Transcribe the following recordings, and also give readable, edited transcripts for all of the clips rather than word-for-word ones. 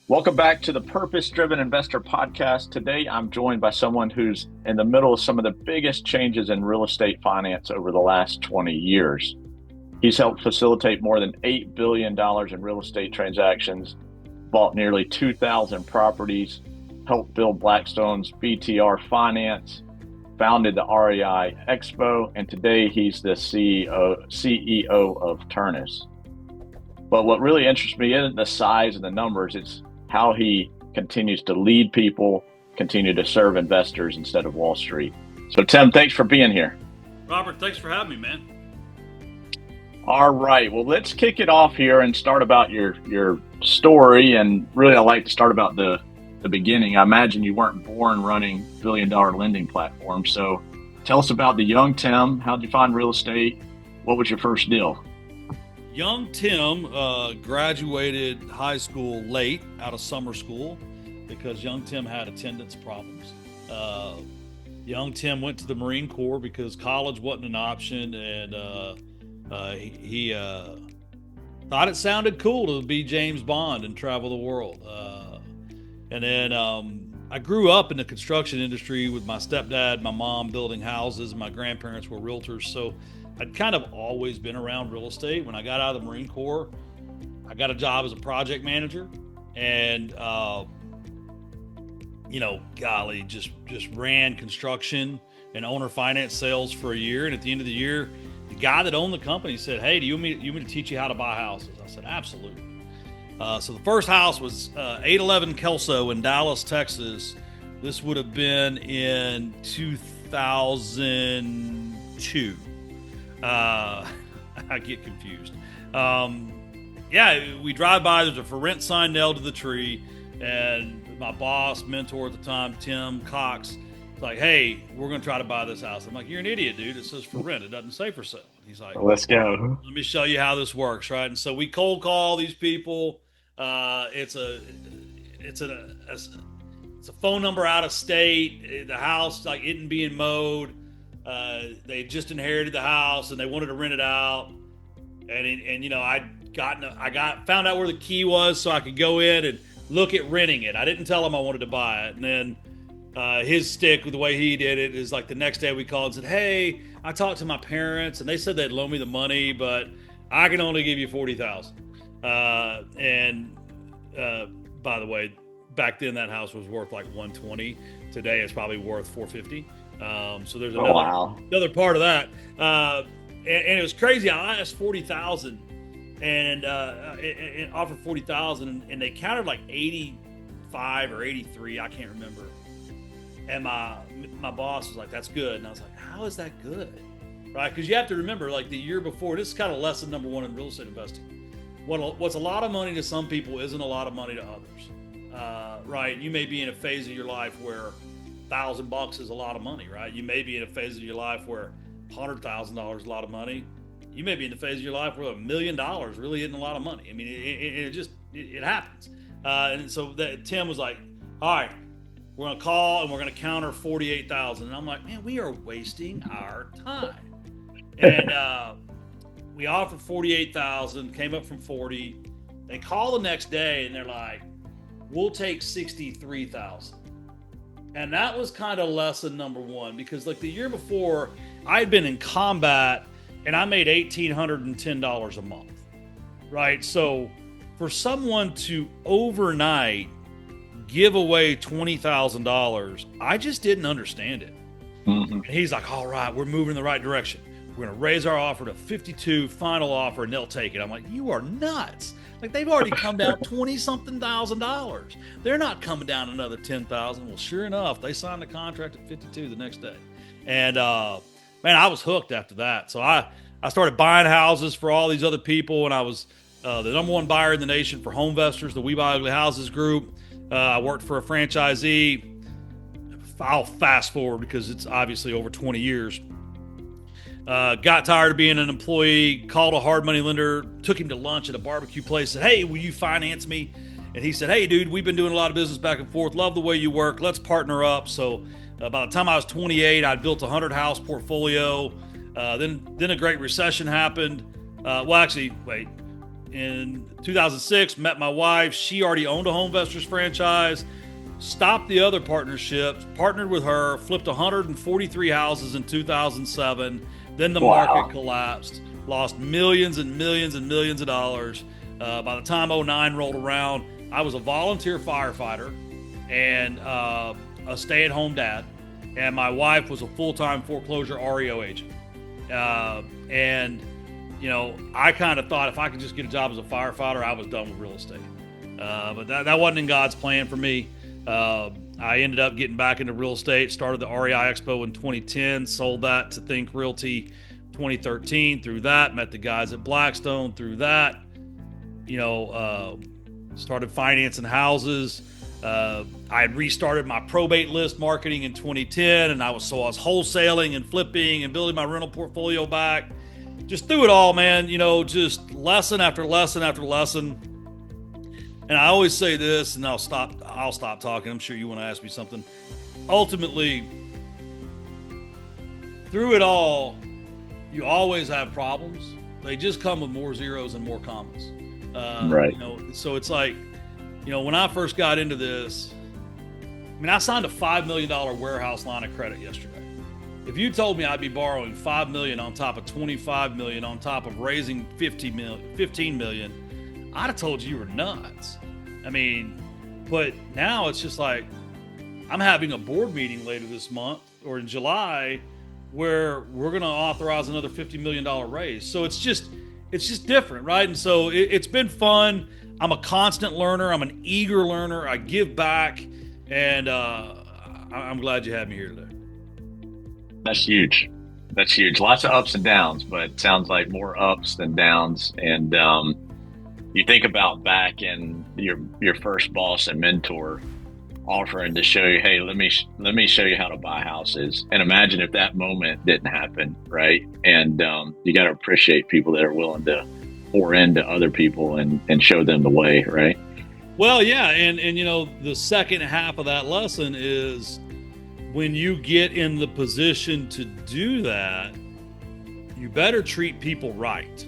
Welcome back to the Purpose Driven Investor Podcast. Today, I'm joined by someone who's in the middle of some of the biggest changes in real estate finance over the last 20 years. He's helped facilitate more than $8 billion in real estate transactions, bought nearly 2,000 properties, helped build Blackstone's BTR Finance, founded the REI Expo, and today he's the CEO of Turnus. But what really interests me isn't the size and the numbers, it's how he continues to lead people, continue to serve investors instead of Wall Street. So, Tim, thanks for being here. Robert, thanks for having me, man. All right. Well, let's kick it off here and start about your story. And really, I like to start about the beginning. I imagine you weren't born running billion-dollar lending platforms. So tell us about the young Tim. How'd you find real estate? What was your first deal? Young Tim graduated high school late out of summer school because young Tim had attendance problems. Young Tim went to the Marine Corps because college wasn't an option, and he thought it sounded cool to be James Bond and travel the world. And then I grew up in the construction industry with my stepdad, my mom building houses, my grandparents were realtors, so I'd kind of always been around real estate. When I got out of the Marine Corps, I got a job as a project manager, and golly, just ran construction and owner finance sales for a year. And at the end of the year, the guy that owned the company said, "Hey, do you want me to teach you how to buy houses?" I said, "Absolutely." So the first house was 811 Kelso in Dallas, Texas. This would have been in 2002. I get confused. We drive by, there's a for rent sign nailed to the tree, and my boss, mentor at the time, Tim Cox, is like, "Hey, we're going to try to buy this house." I'm like, "You're an idiot, dude. It says for rent. It doesn't say for sale." He's like, Let's go. "Let me show you how this works," right? And so we cold call these people. It's a phone number out of state. The house like isn't being mowed. They just inherited the house and they wanted to rent it out. And I found out where the key was so I could go in and look at renting it. I didn't tell him I wanted to buy it. And then his stick with the way he did it is like the next day we called and said, "Hey, I talked to my parents and they said they'd loan me the money, but I can only give you $40,000." By the way, back then that house was worth like $120. Today it's probably worth $450. So there's another part of that. And it was crazy. I asked $40,000 and offered $40,000, and they counted like 85 or 83. I can't remember. And my boss was like, "That's good." And I was like, "How is that good?" Right? Because you have to remember, like the year before, this is kind of lesson number one in real estate investing. What's a lot of money to some people isn't a lot of money to others. Right? You may be in a phase of your life where $1,000 is a lot of money, right? You may be in a phase of your life where $100,000 is a lot of money. You may be in the phase of your life where $1 million really isn't a lot of money. I mean, it happens. And so Tim was like, "All right, we're gonna call and we're gonna counter 48,000." And I'm like, "Man, we are wasting our time." And we offered 48,000, came up from 40. They call the next day and they're like, "We'll take 63,000." And that was kind of lesson number one, because like the year before, I had been in combat and I made $1,810 a month, right? So for someone to overnight give away $20,000, I just didn't understand it. Mm-hmm. And he's like, "All right, we're moving in the right direction. We're going to raise our offer to 52, final offer, and they'll take it." I'm like, "You are nuts. Like, they've already come down $20-something thousand. They're not coming down another $10,000. Well, sure enough, they signed the contract at 52 the next day. And, man, I was hooked after that. So I started buying houses for all these other people, and I was the number one buyer in the nation for Homevestors, the We Buy Ugly Houses group. I worked for a franchisee. I'll fast forward because it's obviously over 20 years. Got tired of being an employee, called a hard money lender, took him to lunch at a barbecue place, said, "Hey, will you finance me?" And he said, "Hey, dude, we've been doing a lot of business back and forth. Love the way you work. Let's partner up." So by the time I was 28, I'd built a 100-house portfolio. Then a great recession happened. in 2006, met my wife. She already owned a Home Investors franchise. Stopped the other partnerships, partnered with her, flipped 143 houses in 2007. Then the market collapsed, lost millions and millions and millions of dollars. By the time 09 rolled around, I was a volunteer firefighter and a stay-at-home dad. And my wife was a full-time foreclosure REO agent. And, you know, I kind of thought if I could just get a job as a firefighter, I was done with real estate. But that wasn't in God's plan for me. I ended up getting back into real estate, started the REI Expo in 2010, sold that to Think Realty 2013. Through that, met the guys at Blackstone. Through that, you know, started financing houses. I had restarted my probate list marketing in 2010, and I was wholesaling and flipping and building my rental portfolio back. Just through it all, man, you know, just lesson after lesson after lesson. And I always say this, and I'll stop talking. I'm sure you want to ask me something. Ultimately, through it all, you always have problems. They just come with more zeros and more commas. Right. You know, so it's like, you know, when I first got into this, I mean, I signed a $5 million warehouse line of credit yesterday. If you told me I'd be borrowing $5 million on top of $25 million on top of raising $15 million, I'd have told you were nuts. I mean, but now it's just like, I'm having a board meeting later this month or in July where we're going to authorize another $50 million raise. So it's just different, right? And so it's been fun. I'm a constant learner. I'm an eager learner. I give back, and I'm glad you had me here today. That's huge. That's huge. Lots of ups and downs, but it sounds like more ups than downs. And you think about back in your first boss and mentor offering to show you, hey, let me show you how to buy houses. And imagine if that moment didn't happen, right? And you got to appreciate people that are willing to pour into other people and show them the way, right? Well, yeah, and you know, the second half of that lesson is when you get in the position to do that, you better treat people right.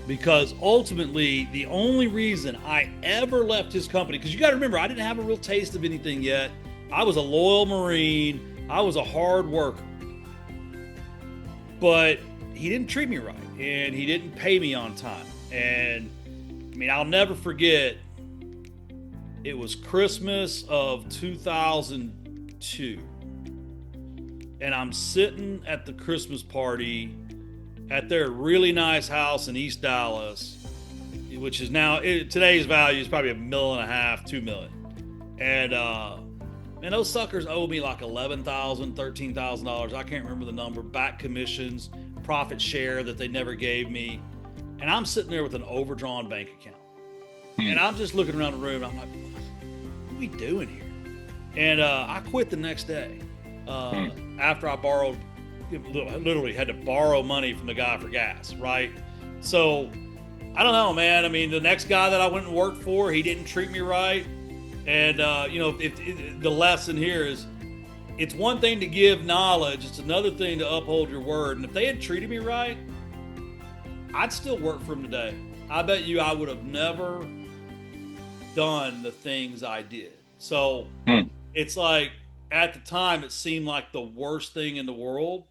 Because ultimately, the only reason I ever left his company, because you got to remember, I didn't have a real taste of anything yet. I was a loyal Marine. I was a hard worker. But he didn't treat me right, and he didn't pay me on time. And I mean, I'll never forget, it was Christmas of 2002. And I'm sitting at the Christmas party at their really nice house in East Dallas, which is now, today's value is probably $1.5 million, $2 million. And those suckers owe me like $11,000, $13,000. I can't remember the number. Back commissions, profit share that they never gave me. And I'm sitting there with an overdrawn bank account. And I'm just looking around the room. I'm like, what are we doing here? And I quit the next day after I literally had to borrow money from the guy for gas, right? So, I don't know, man. I mean, the next guy that I went and worked for, he didn't treat me right. And, you know, the lesson here is, it's one thing to give knowledge. It's another thing to uphold your word. And if they had treated me right, I'd still work for them today. I bet you I would have never done the things I did. So it's like, at the time, it seemed like the worst thing in the world.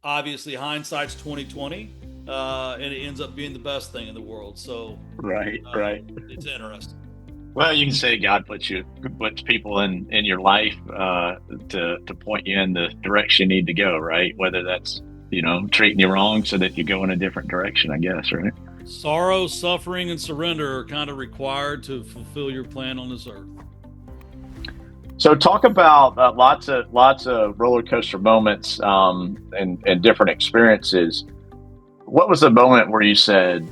Obviously, hindsight's 20/20, and it ends up being the best thing in the world. So, right. It's interesting. Well, you can say God puts people in your life to point you in the direction you need to go, right? Whether that's, you know, treating you wrong so that you go in a different direction, I guess, right? Sorrow, suffering, and surrender are kind of required to fulfill your plan on this earth. So talk about lots of roller coaster moments and different experiences. What was the moment where you said,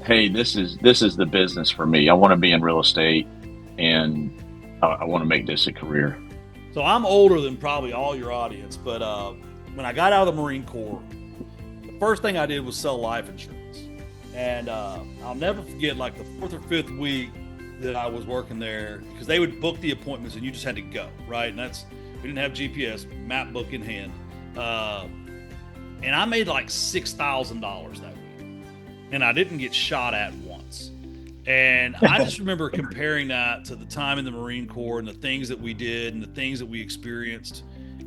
hey, this is the business for me. I want to be in real estate and I want to make this a career? So I'm older than probably all your audience, but when I got out of the Marine Corps, the first thing I did was sell life insurance. And I'll never forget, like the 4th or 5th week that I was working there, because they would book the appointments and you just had to go, right? And we didn't have GPS, map book in hand. And I made like $6,000 that week. And I didn't get shot at once. And I just remember comparing that to the time in the Marine Corps and the things that we did and the things that we experienced.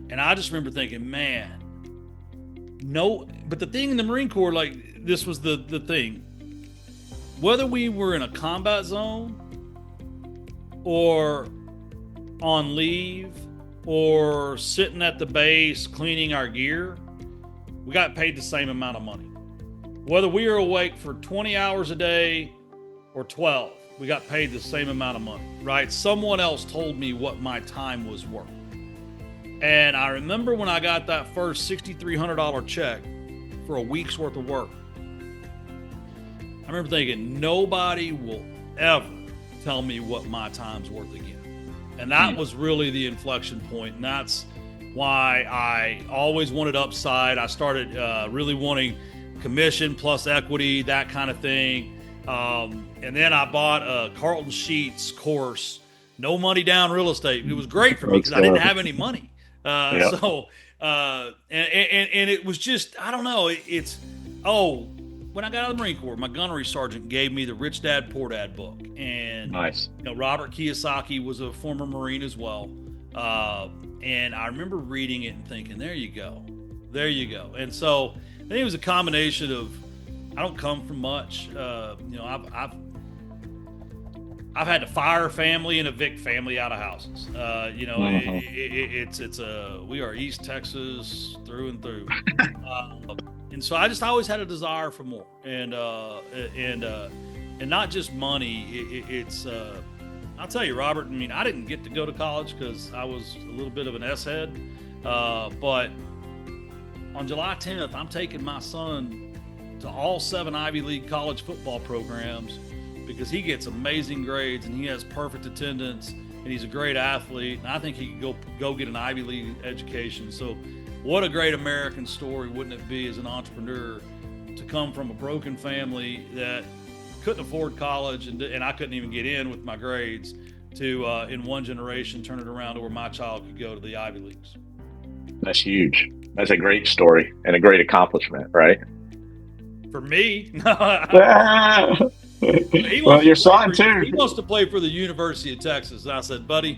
And I just remember thinking, man, no, but the thing in the Marine Corps, like this was the thing, whether we were in a combat zone or on leave or sitting at the base cleaning our gear, we got paid the same amount of money. Whether we were awake for 20 hours a day or 12, we got paid the same amount of money, right? Someone else told me what my time was worth. And I remember when I got that first $6,300 check for a week's worth of work, I remember thinking, nobody will ever tell me what my time's worth again. And that was really the inflection point. And that's why I always wanted upside. I started really wanting commission plus equity, that kind of thing. And then I bought a Carlton Sheets course, no money down real estate. It was great for me because I didn't have any money. And it was just, I don't know. When I got out of the Marine Corps, my gunnery sergeant gave me the Rich Dad Poor Dad book. And, nice. Robert Kiyosaki was a former Marine as well. And I remember reading it and thinking, there you go. And so I think it was a combination of, I don't come from much. I've had to fire a family and evict family out of houses. We are East Texas through and through. And so I just always had a desire for more, and not just money. I'll tell you, Robert. I mean, I didn't get to go to college because I was a little bit of an S-head. But on July 10th, I'm taking my son to all 7 Ivy League college football programs because he gets amazing grades and he has perfect attendance and he's a great athlete. And I think he could go get an Ivy League education. So what a great American story wouldn't it be as an entrepreneur to come from a broken family that couldn't afford college and I couldn't even get in with my grades to in one generation turn it around to where my child could go to the Ivy Leagues. That's huge. That's a great story and a great accomplishment, right? For me, well, your son too. He wants to play for the University of Texas. And I said, buddy,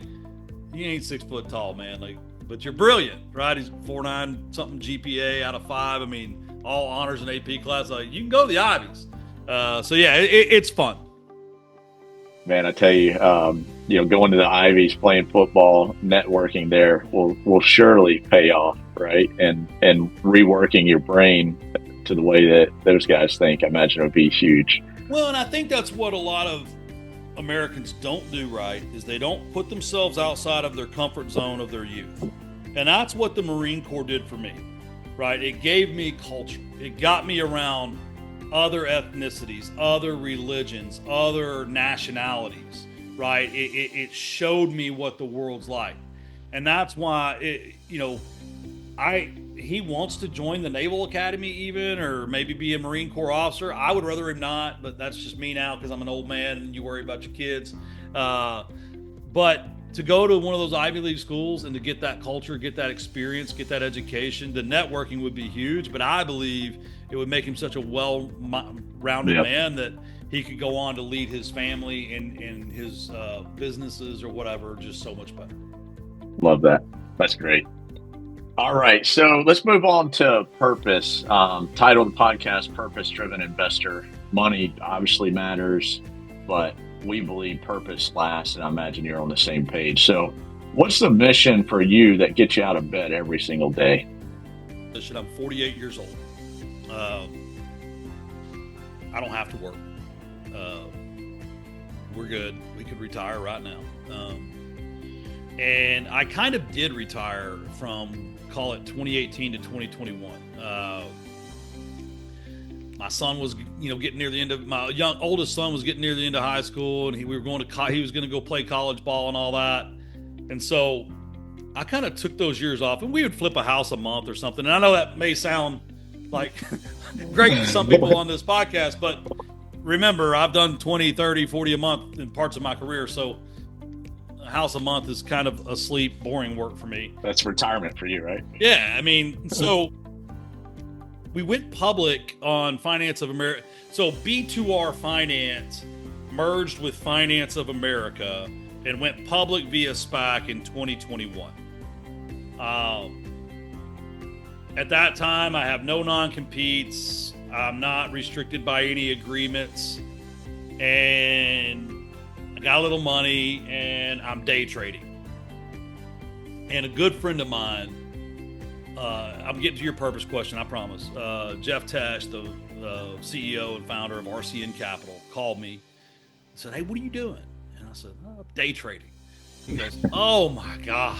you ain't 6 foot tall, man. But you're brilliant, right? He's 4.9 something GPA out of 5. I mean, all honors and AP class. You can go to the Ivies. So yeah, it's fun. Man, I tell you, going to the Ivies, playing football, networking there will surely pay off, right? And reworking your brain to the way that those guys think, I imagine it would be huge. Well, and I think that's what a lot of Americans don't do right, is they don't put themselves outside of their comfort zone of their youth. And that's what the Marine Corps did for me, right? It gave me culture. It got me around other ethnicities, other religions, other nationalities, right? It showed me what the world's like. And that's why, he wants to join the Naval Academy even, or maybe be a Marine Corps officer. I would rather him not, but that's just me now because I'm an old man and you worry about your kids. But to go to one of those Ivy League schools and to get that culture, get that experience, get that education, the networking would be huge. But I believe it would make him such a well-rounded man that he could go on to lead his family and his businesses or whatever just so much better. Love that. That's great. All right, so let's move on to purpose. Title of the podcast, Purpose-Driven Investor. Money obviously matters, but we believe purpose lasts, and I imagine you're on the same page. So what's the mission for you that gets you out of bed every single day? I'm 48 years old. I don't have to work. We're good. We could retire right now. And I kind of did retire from, call it 2018 to 2021. My son was, getting near the end of my oldest son was getting near the end of high school, and he was going to go play college ball and all that. And so I kind of took those years off, and we would flip a house a month or something. And I know that may sound like great to some people on this podcast, but remember, I've done 20, 30, 40 a month in parts of my career. So a house a month is kind of a sleep, boring work for me. That's retirement for you, right? Yeah. I mean, so we went public on Finance of America. So B2R Finance merged with Finance of America and went public via SPAC in 2021. At that time, I have no non-competes. I'm not restricted by any agreements, and I got a little money, and I'm day trading. And a good friend of mine, I'm getting to your purpose question, I promise. Jeff Tesh, the CEO and founder of RCN Capital, called me and said, "Hey, what are you doing?" And I said, "Oh, day trading." He goes, "Oh my God,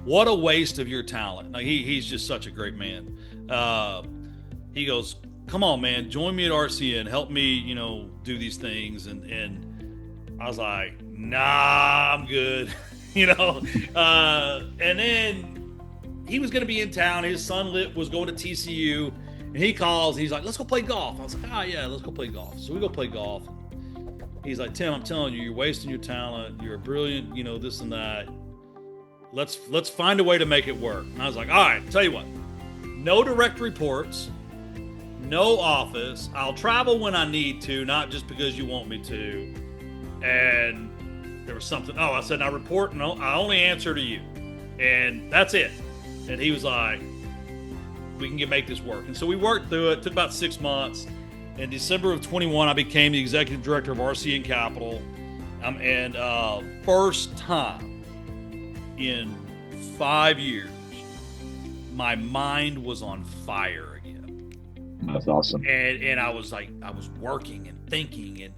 what a waste of your talent." Like, he's just such a great man. He goes, "Come on, man, join me at RCN, help me, do these things." And I was like, "Nah, I'm good." And then he was going to be in town. His son was going to TCU, and he calls. He's like, "Let's go play golf." I was like, "Oh yeah, let's go play golf." So we go play golf. He's like, "Tim, I'm telling you, you're wasting your talent. You're brilliant, this and that. Let's find a way to make it work." And I was like, "All right, tell you what, no direct reports, no office. I'll travel when I need to, not just because you want me to." And there was something. I said, "I report. No, I only answer to you, and that's it." And he was like, "We can make this work." And so we worked through it. It took about 6 months. In December of 21, I became the executive director of RCN Capital. And first time in 5 years, my mind was on fire again. That's awesome. And I was working and thinking.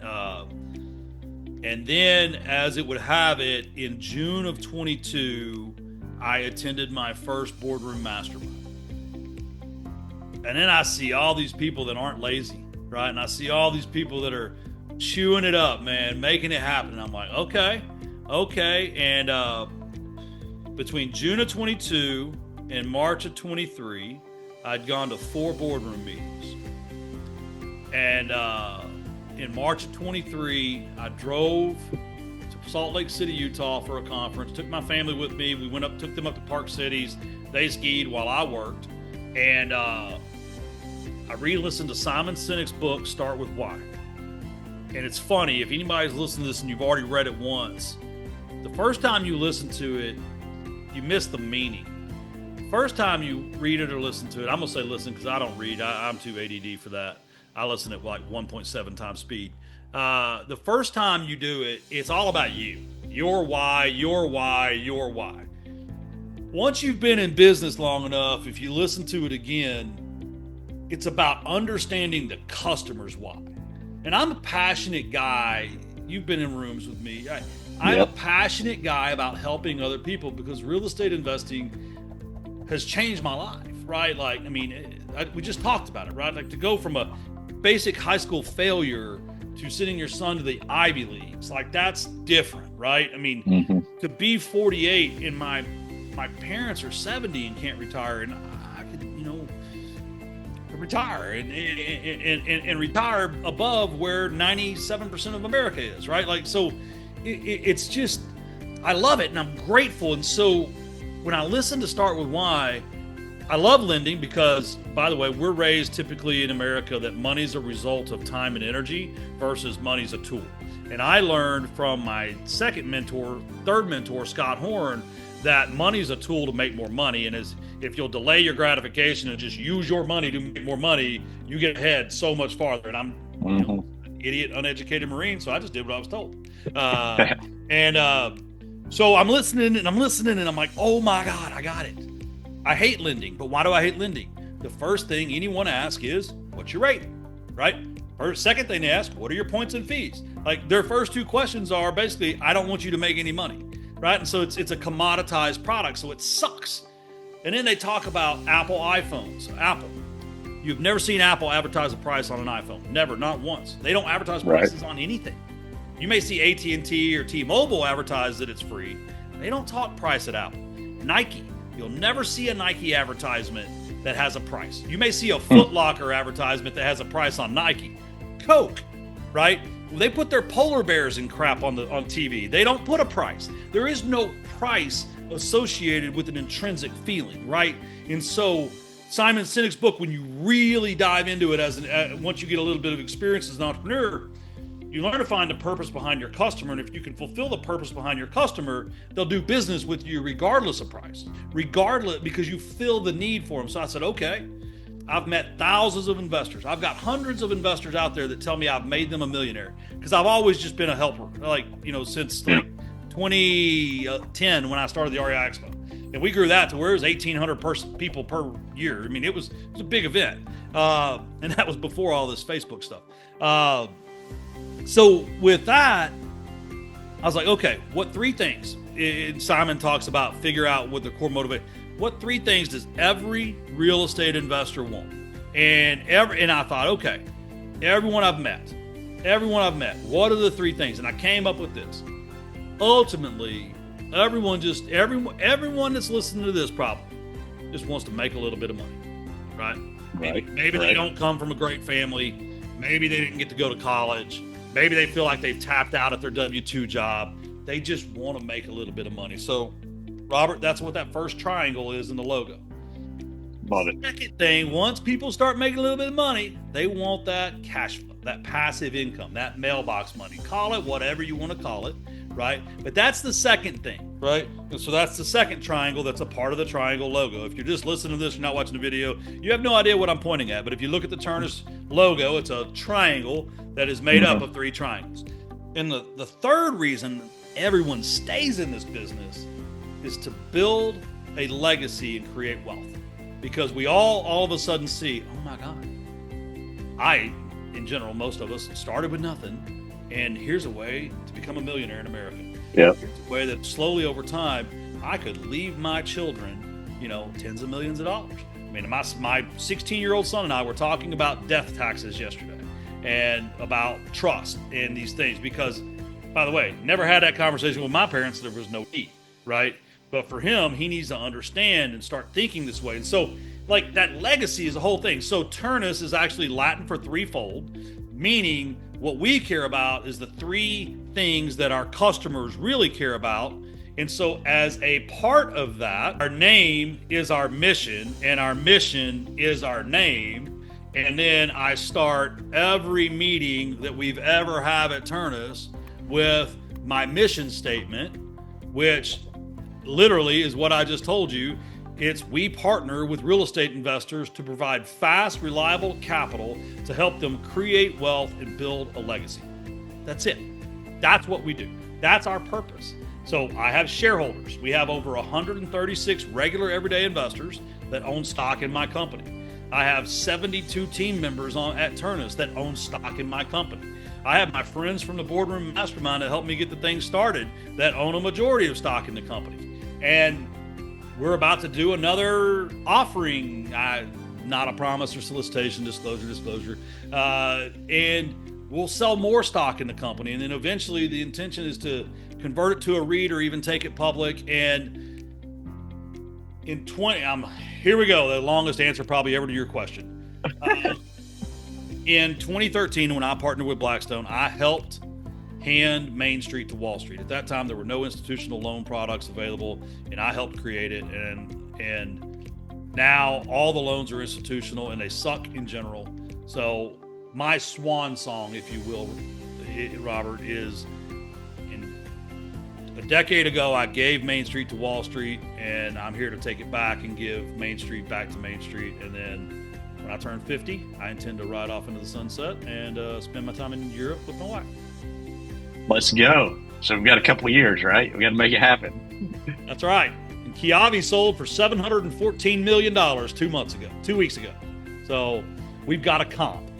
And then, as it would have it, in June of 22, I attended my first boardroom mastermind. And then I see all these people that aren't lazy, right? And I see all these people that are chewing it up, man, making it happen. And I'm like, okay. And between June of 22 and March of 23, I'd gone to 4 boardroom meetings. And in March of 23, I drove to Salt Lake City, Utah for a conference, took my family with me. We took them up to Park Cities. They skied while I worked. And I re-listened to Simon Sinek's book, Start With Why. And it's funny, if anybody's listened to this and you've already read it once, the first time you listen to it, you miss the meaning. The first time you read it or listen to it, I'm going to say listen because I don't read. I'm too ADD for that. I listen at like 1.7 times speed. The first time you do it, it's all about you. Your why, your why, your why. Once you've been in business long enough, if you listen to it again, it's about understanding the customer's why. And I'm a passionate guy. You've been in rooms with me. I'm a passionate guy about helping other people because real estate investing has changed my life, right? Like, we just talked about it, right? Like, to go from a basic high school failure to sending your son to the Ivy Leagues, like, that's different, right? To be 48 and my parents are 70 and can't retire, and I could, retire and retire above where 97% of America is, right? Like, so it's just, I love it and I'm grateful. And so when I listen to Start With Why, I love lending because, by the way, we're raised typically in America that money's a result of time and energy versus money's a tool. And I learned from my third mentor, Scott Horn, that money's a tool to make more money. And if you'll delay your gratification and just use your money to make more money, you get ahead so much farther. And I'm an idiot, uneducated Marine, so I just did what I was told. So I'm listening and I'm like, oh my God, I got it. I hate lending, but why do I hate lending? The first thing anyone asks is, what's your rate, right? Second thing they ask, what are your points and fees? Like, their first 2 questions are basically, I don't want you to make any money, right? And so it's a commoditized product, so it sucks. And then they talk about Apple iPhones. Apple. You've never seen Apple advertise a price on an iPhone. Never, not once. They don't advertise prices on anything. You may see AT&T or T-Mobile advertise that it's free. They don't talk price at Apple. Nike. You'll never see a Nike advertisement that has a price. You may see a Foot Locker advertisement that has a price on Nike. Coke, right? They put their polar bears and crap on TV. They don't put a price. There is no price associated with an intrinsic feeling, right? And so Simon Sinek's book, when you really dive into it once you get a little bit of experience as an entrepreneur, You learn to find the purpose behind your customer, and if you can fulfill the purpose behind your customer, they'll do business with you regardless of price, regardless, because you fill the need for them. So I said, okay, I've met thousands of investors. I've got hundreds of investors out there that tell me I've made them a millionaire, because I've always just been a helper, like, since like 2010 when I started the REI Expo. And we grew that to where it was 1,800 people per year. I mean, it was a big event. And that was before all this Facebook stuff. So with that, I was like, okay, what 3 things? Simon talks about figure out what the core motivation. What 3 things does every real estate investor want? And I thought, okay, everyone I've met, what are the 3 things? And I came up with this. Ultimately, everyone that's listening to this probably just wants to make a little bit of money, right? Maybe they don't come from a great family. Maybe they didn't get to go to college. Maybe they feel like they've tapped out at their W-2 job. They just want to make a little bit of money. So, Robert, that's what that first triangle is in the logo. Love it. Second thing, once people start making a little bit of money, they want that cash flow, that passive income, that mailbox money. Call it whatever you want to call it, right? But that's the second thing, right? And so that's the second triangle that's a part of the triangle logo. If you're just listening to this, you're not watching the video, you have no idea what I'm pointing at. But if you look at the Turnus logo, it's a triangle that is made up of 3 triangles. And the third reason everyone stays in this business is to build a legacy and create wealth. Because we all of a sudden see, oh my God, in general, most of us started with nothing, and here's a way to become a millionaire in America. Yeah. Here's a way that slowly over time, I could leave my children, tens of millions of dollars. I mean, my 16-year-old son and I were talking about death taxes yesterday and about trust and these things because, by the way, never had that conversation with my parents. There was no need, right? But for him, he needs to understand and start thinking this way. And so, like, that legacy is a whole thing. So Turnus is actually Latin for threefold, meaning what we care about is the 3 things that our customers really care about. And so as a part of that, our name is our mission, and our mission is our name. And then I start every meeting that we've ever had at Turnus with my mission statement, which literally is what I just told you. It's we partner with real estate investors to provide fast, reliable capital to help them create wealth and build a legacy. That's it. That's what we do. That's our purpose. So I have shareholders. We have over 136 regular everyday investors that own stock in my company. I have 72 team members at Turnus that own stock in my company. I have my friends from the Boardroom Mastermind that helped me get the thing started that own a majority of stock in the company. And we're about to do another offering, not a promise or solicitation, disclosure. And we'll sell more stock in the company. And then eventually the intention is to convert it to a REIT or even take it public. And here we go, the longest answer probably ever to your question. In 2013, when I partnered with Blackstone, I helped hand Main Street to Wall Street. At that time, there were no institutional loan products available, and I helped create it. And now all the loans are institutional, and they suck in general. So my swan song, if you will, Robert, is a decade ago, I gave Main Street to Wall Street, and I'm here to take it back and give Main Street back to Main Street. And then when I turn 50, I intend to ride off into the sunset and spend my time in Europe with my wife. Let's go. So we've got a couple of years, right? We got to make it happen. That's right. And Kiavi sold for $714 million 2 weeks ago. So we've got a comp.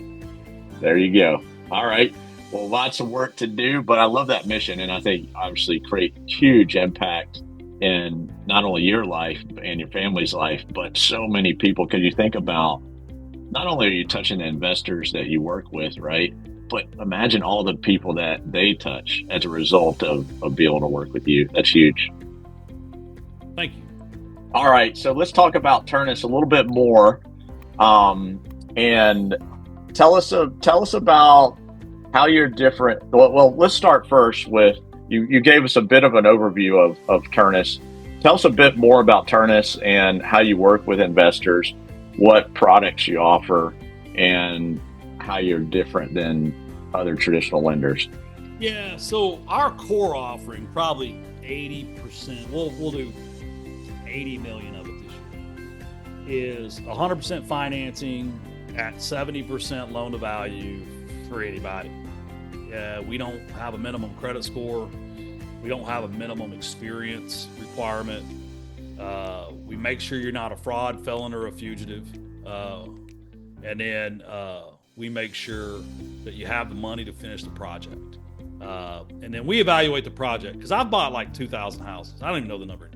There you go. All right. Well, lots of work to do, but I love that mission. And I think obviously create huge impact in not only your life and your family's life, but so many people. Because you think about, not only are you touching the investors that you work with, right? But imagine all the people that they touch as a result of being able to work with you. That's huge. Thank you. All right. So let's talk about Turnus a little bit more. And tell us about how you're different. Well, let's start first with, you gave us a bit of an overview of Turnus. Tell us a bit more about Turnus and how you work with investors, what products you offer, and how you're different than other traditional lenders? Yeah, so our core offering, probably 80%, we'll do 80 million of it this year, is 100% financing at 70% loan to value for anybody. We don't have a minimum credit score. We don't have a minimum experience requirement. We make sure you're not a fraud, felon, or a fugitive. And then we make sure that you have the money to finish the project. And then we evaluate the project, because I've bought like 2,000 houses. I don't even know the number.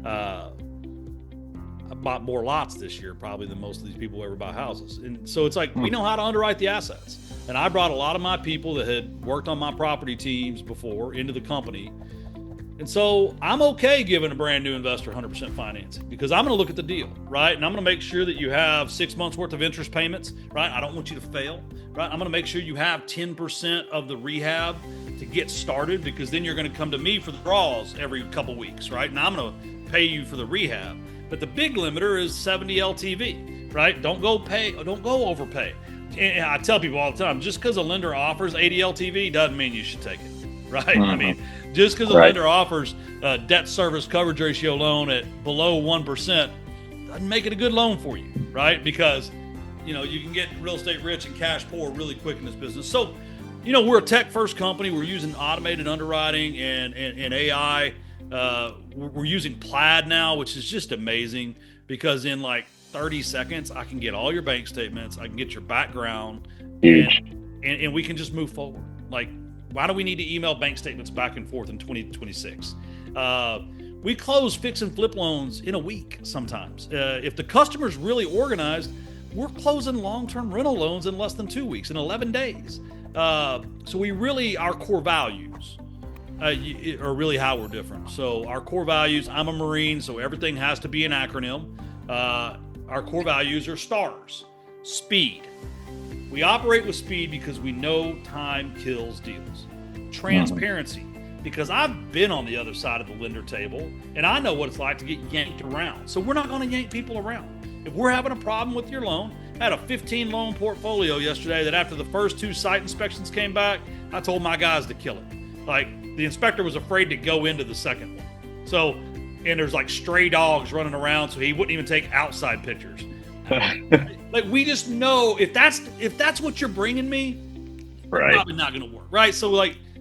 I bought more lots this year probably than most of these people ever buy houses. And so it's like, we know how to underwrite the assets. And I brought a lot of my people that had worked on my property teams before into the company. And so I'm okay giving a brand new investor 100% financing, because I'm going to look at the deal, right? And I'm going to make sure that you have 6 months worth of interest payments, right? I don't want you to fail, right? I'm going to make sure you have 10% of the rehab to get started, because then you're going to come to me for the draws every couple weeks, right? And I'm going to pay you for the rehab. But the big limiter is 70 LTV, right? Don't go overpay. And I tell people all the time, just because a lender offers 80 LTV doesn't mean you should take it, right? Mm-hmm. I mean, just because a lender offers a debt service coverage ratio loan at below 1% doesn't make it a good loan for you, right? Because, you can get real estate rich and cash poor really quick in this business. So, we're a tech first company. We're using automated underwriting and AI. We're using Plaid now, which is just amazing, because in like 30 seconds, I can get all your bank statements. I can get your background, and we can just move forward. Like, why do we need to email bank statements back and forth in 2026? We close fix and flip loans in a week sometimes. If the customer's really organized, we're closing long-term rental loans in less than 2 weeks, in 11 days. So our core values are really how we're different. So our core values, I'm a Marine, so everything has to be an acronym. Our core values are STARS, speed. We operate with speed because we know time kills deals. Transparency, because I've been on the other side of the lender table, and I know what it's like to get yanked around. So we're not going to yank people around. If we're having a problem with your loan, I had a 15 loan portfolio yesterday that after the first 2 site inspections came back, I told my guys to kill it. Like, the inspector was afraid to go into the second one. So, and there's like stray dogs running around, so he wouldn't even take outside pictures. Like, we just know if that's what you're bringing me, right, it's probably not going to work, right? So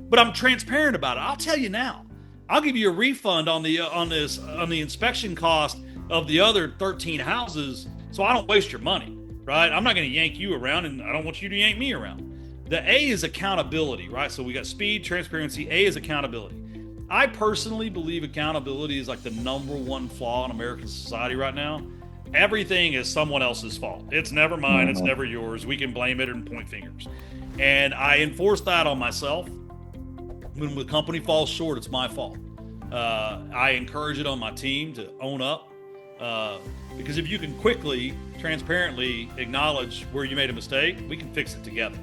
but I'm transparent about it. I'll tell you now. I'll give you a refund on the inspection cost of the other 13 houses, so I don't waste your money, right? I'm not going to yank you around, and I don't want you to yank me around. The A is accountability, right? So we got speed, transparency. A is accountability. I personally believe accountability is like the number one flaw in American society right now. Everything is someone else's fault. It's never mine. It's never yours. We can blame it and point fingers. And I enforce that on myself. When the company falls short, it's my fault. I encourage it on my team to own up. Because if you can quickly, transparently acknowledge where you made a mistake, we can fix it together,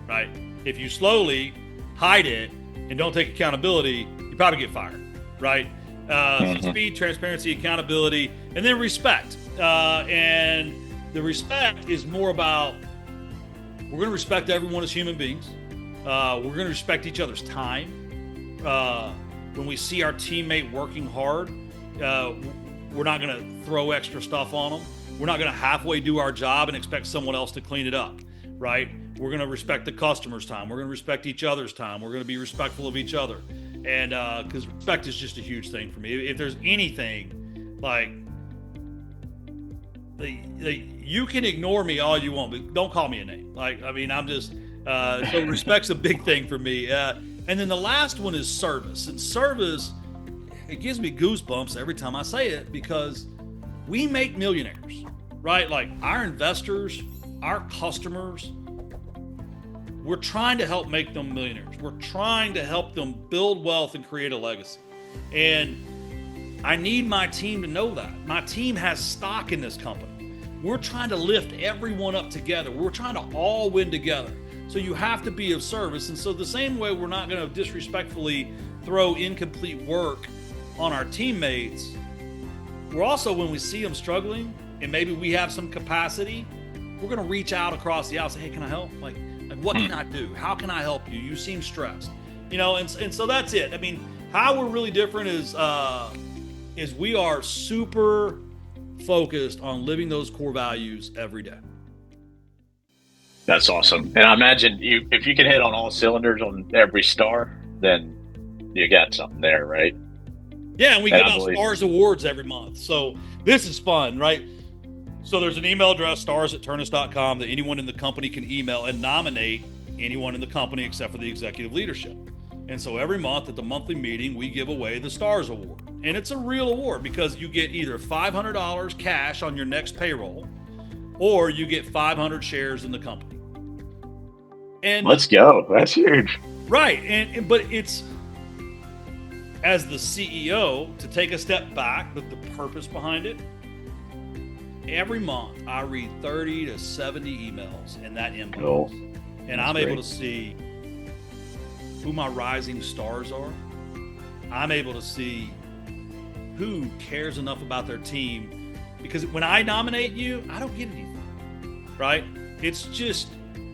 right? If you slowly hide it and don't take accountability, you probably get fired, right? So speed, transparency, accountability, and then respect. And the respect is more about, we're going to respect everyone as human beings. We're going to respect each other's time. When we see our teammate working hard, we're not going to throw extra stuff on them. We're not going to halfway do our job and expect someone else to clean it up, right? We're going to respect the customer's time. We're going to respect each other's time. We're going to be respectful of each other. And because respect is just a huge thing for me. If there's anything, like, you can ignore me all you want, but don't call me a name. Like, I mean, I'm just, so respect's a big thing for me. And then the last one is service. And service, it gives me goosebumps every time I say it, because we make millionaires, right? Like, our investors, our customers, we're trying to help make them millionaires. We're trying to help them build wealth and create a legacy. And I need my team to know that. My team has stock in this company. We're trying to lift everyone up together. We're trying to all win together. So you have to be of service. And so the same way we're not going to disrespectfully throw incomplete work on our teammates, we're also, when we see them struggling and maybe we have some capacity, we're going to reach out across the aisle and say, hey, can I help? Like what can I do? How can I help you? You seem stressed, and so that's it. I mean, how we're really different is we are super focused on living those core values every day. That's awesome. And I imagine if you can hit on all cylinders on every star, then you got something there, right? Yeah, and we give out Stars Awards every month. So this is fun, right? So there's an email address, stars@turnus.com, that anyone in the company can email and nominate anyone in the company except for the executive leadership. And so every month at the monthly meeting, we give away the Stars Award. And it's a real award because you get either $500 cash on your next payroll, or you get 500 shares in the company. And let's go. That's huge. Right. But it's, as the CEO, to take a step back with the purpose behind it. Every month I read 30 to 70 emails in that inbox. Cool. And I'm able to see who my rising stars are. I'm able to see who cares enough about their team, because when I nominate you, I don't get anything, right? It's just,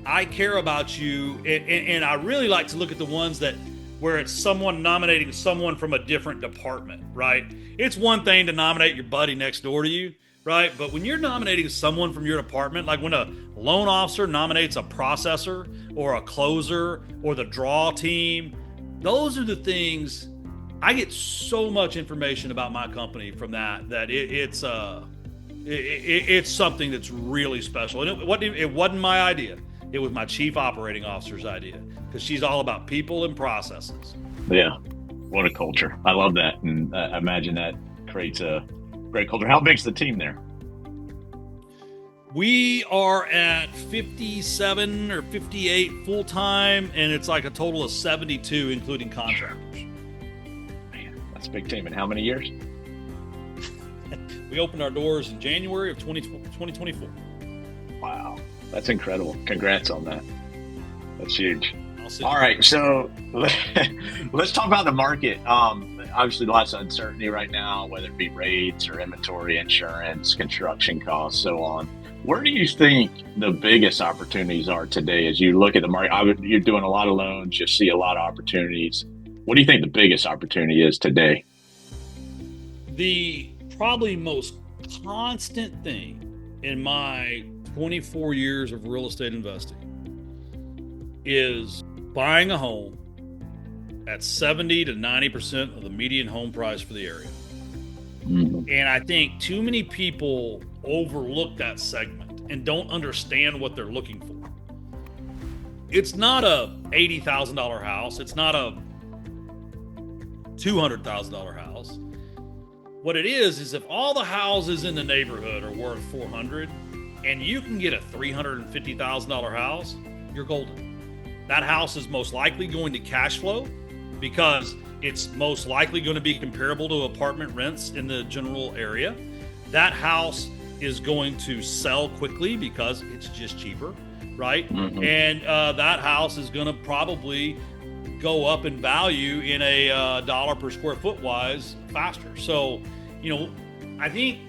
I care about you. And I really like to look at the ones that, where it's someone nominating someone from a different department, right? It's one thing to nominate your buddy next door to you, right? But when you're nominating someone from your department, like when a loan officer nominates a processor or a closer or the draw team, those are the things. I get so much information about my company from that it's something that's really special. And it wasn't my idea. It was my chief operating officer's idea, because she's all about people and processes. Yeah. What a culture. I love that. And I imagine that creates a great culture. How big's the team there? We are at 57 or 58 full-time, and it's like a total of 72, including contractors. Man, that's a big team. In how many years? We opened our doors in January of 2024. Wow. That's incredible. Congrats on that. That's huge. All right. So let's talk about the market. Obviously, lots of uncertainty right now, whether it be rates or inventory, insurance, construction costs, so on. Where do you think the biggest opportunities are today as you look at the market? You're doing a lot of loans, you see a lot of opportunities. What do you think the biggest opportunity is today? The probably most constant thing in my 24 years of real estate investing is buying a home at 70 to 90% of the median home price for the area. Mm-hmm. And I think too many people overlook that segment and don't understand what they're looking for. It's not a $80,000 house. It's not a $200,000 house. What it is if all the houses in the neighborhood are worth $400,000 and you can get a $350,000 house, you're golden. That house is most likely going to cash flow because it's most likely going to be comparable to apartment rents in the general area. That house is going to sell quickly because it's just cheaper, right? Mm-hmm. And that house is going to probably go up in value in a dollar per square foot wise faster. So, I think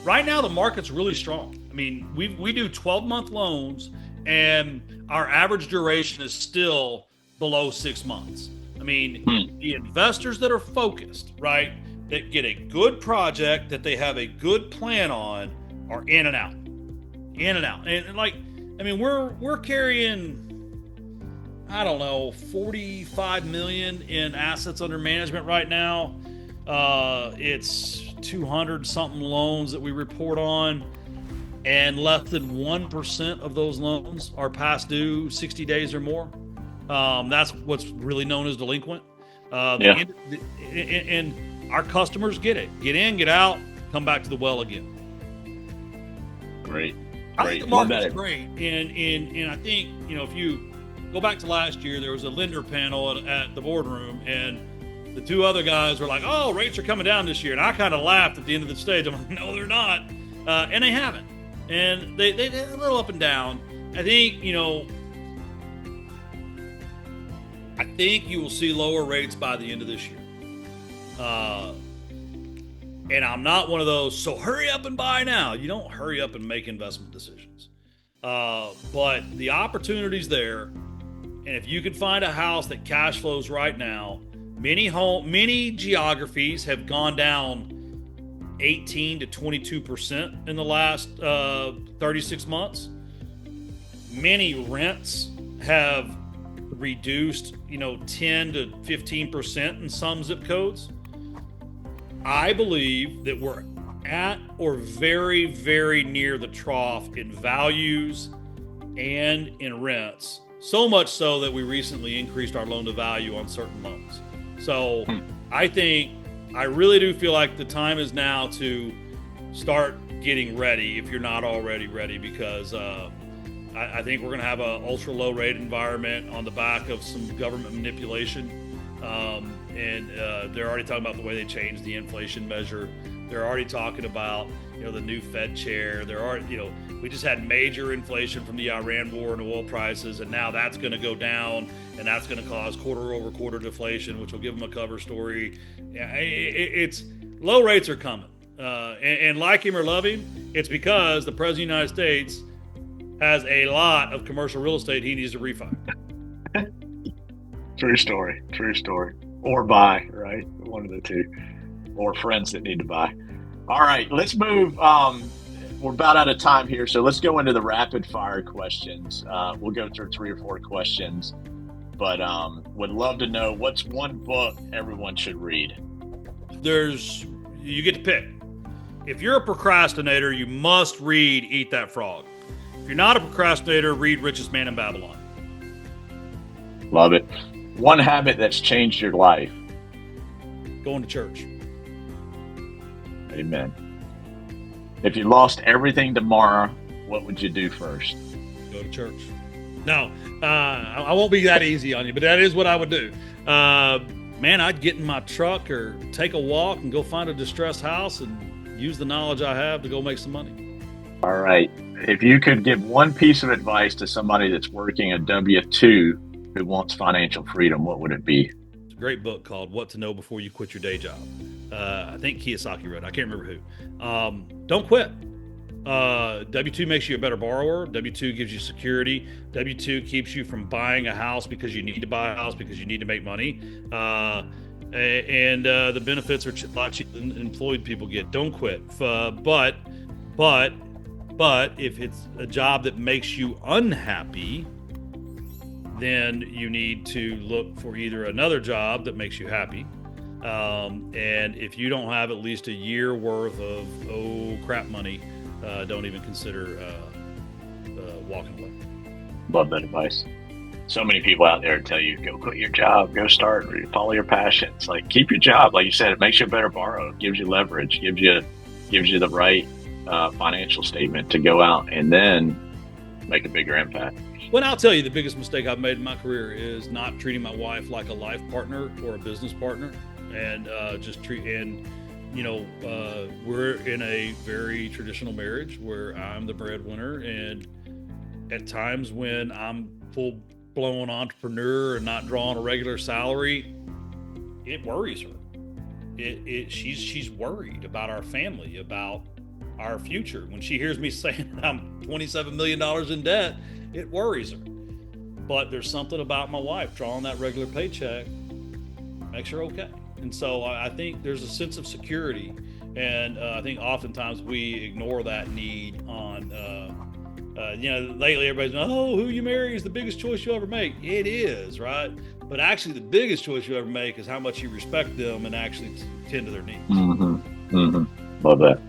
right now the market's really strong. I mean, we do 12-month loans, and our average duration is still below 6 months. I mean, the investors that are focused, right, that get a good project that they have a good plan on are in and out. And like, I mean, we're carrying, I don't know, 45 million in assets under management right now. It's 200 something loans that we report on, and less than 1% of those loans are past due 60 days or more. That's what's really known as delinquent. And our customers get it. Get in, get out, come back to the well again. Great. I think the market's great. And I think, if you go back to last year, there was a lender panel at the boardroom, and the two other guys were like, oh, rates are coming down this year. And I kind of laughed at the end of the stage. I'm like, no, they're not. And they haven't. And they're a little up and down. I think, I think you will see lower rates by the end of this year. And I'm not one of those, so hurry up and buy now. You don't hurry up and make investment decisions. But the opportunity's there. And if you can find a house that cash flows right now, many geographies have gone down 18 to 22% in the last 36 months. Many rents have reduced, 10 to 15% in some zip codes. I believe that we're at or very, very near the trough in values and in rents. So much so that we recently increased our loan to value on certain loans. So I really do feel like the time is now to start getting ready if you're not already ready, because I think we're going to have an ultra low rate environment on the back of some government manipulation. And they're already talking about the way they changed the inflation measure. They're already talking about, the new Fed chair. There are, we just had major inflation from the Iran war and oil prices, and now that's going to go down, and that's going to cause quarter-over-quarter deflation, which will give them a cover story. It's low rates are coming, and like him or love him, it's because the President of the United States has a lot of commercial real estate he needs to refi. True story. Or buy, right? One of the two. Or friends that need to buy. All right, let's move. We're about out of time here, so let's go into the rapid fire questions. We'll go through 3 or 4 questions, but would love to know, what's one book everyone should read? You get to pick. If you're a procrastinator, you must read Eat That Frog. If you're not a procrastinator, read Richest Man in Babylon. Love it. One habit that's changed your life? Going to church. Amen. If you lost everything tomorrow, what would you do first? Go to church. No, I won't be that easy on you, but that is what I would do. Man, I'd get in my truck or take a walk and go find a distressed house and use the knowledge I have to go make some money. All right. If you could give one piece of advice to somebody that's working a W-2 who wants financial freedom, what would it be? It's a great book called What to Know Before You Quit Your Day Job. I think Kiyosaki wrote it. I can't remember who. Don't quit. W-2 makes you a better borrower. W-2 gives you security. W-2 keeps you from buying a house because you need to buy a house because you need to make money. And the benefits are a lot cheaper than employed people get. Don't quit. But if it's a job that makes you unhappy, then you need to look for either another job that makes you happy. And if you don't have at least a year worth of crap money, don't even consider walking away. Love that advice. So many people out there tell you, go quit your job, go start, follow your passions. Like, keep your job. Like you said, it makes you a better borrower, gives you leverage, gives you the right financial statement to go out and then make a bigger impact. Well, I'll tell you, the biggest mistake I've made in my career is not treating my wife like a life partner or a business partner, and we're in a very traditional marriage where I'm the breadwinner, and at times when I'm full-blown entrepreneur and not drawing a regular salary, it worries her. She's worried about our family, about our future. When she hears me saying I'm $27 million in debt, it worries her. But there's something about my wife drawing that regular paycheck makes her okay. And so I think there's a sense of security. And I think oftentimes we ignore that need on, lately everybody's going, who you marry is the biggest choice you'll ever make. It is, right? But actually the biggest choice you'll ever make is how much you respect them and actually tend to their needs. Mm-hmm. Mm-hmm. Love that.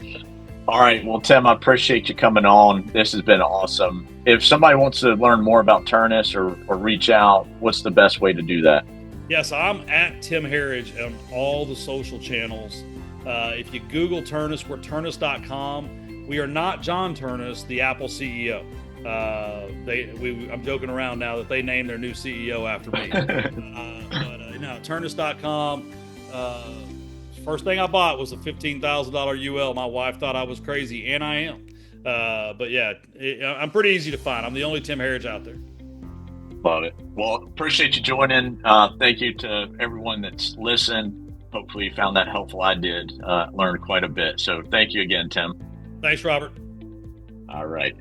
All right. Well, Tim, I appreciate you coming on. This has been awesome. If somebody wants to learn more about Turnus or reach out, what's the best way to do that? Yes, I'm at Tim Herriage on all the social channels. If you Google Turnus, we're Turnus.com. We are not John Turnus, the Apple CEO. I'm joking around now that they named their new CEO after me. Turnus.com. First thing I bought was a $15,000 UL. My wife thought I was crazy, and I am. But yeah, I'm pretty easy to find. I'm the only Tim Herriage out there. Love it. Well, appreciate you joining. Thank you to everyone that's listened. Hopefully you found that helpful. I did. Learned quite a bit. So thank you again, Tim. Thanks, Robert. All right.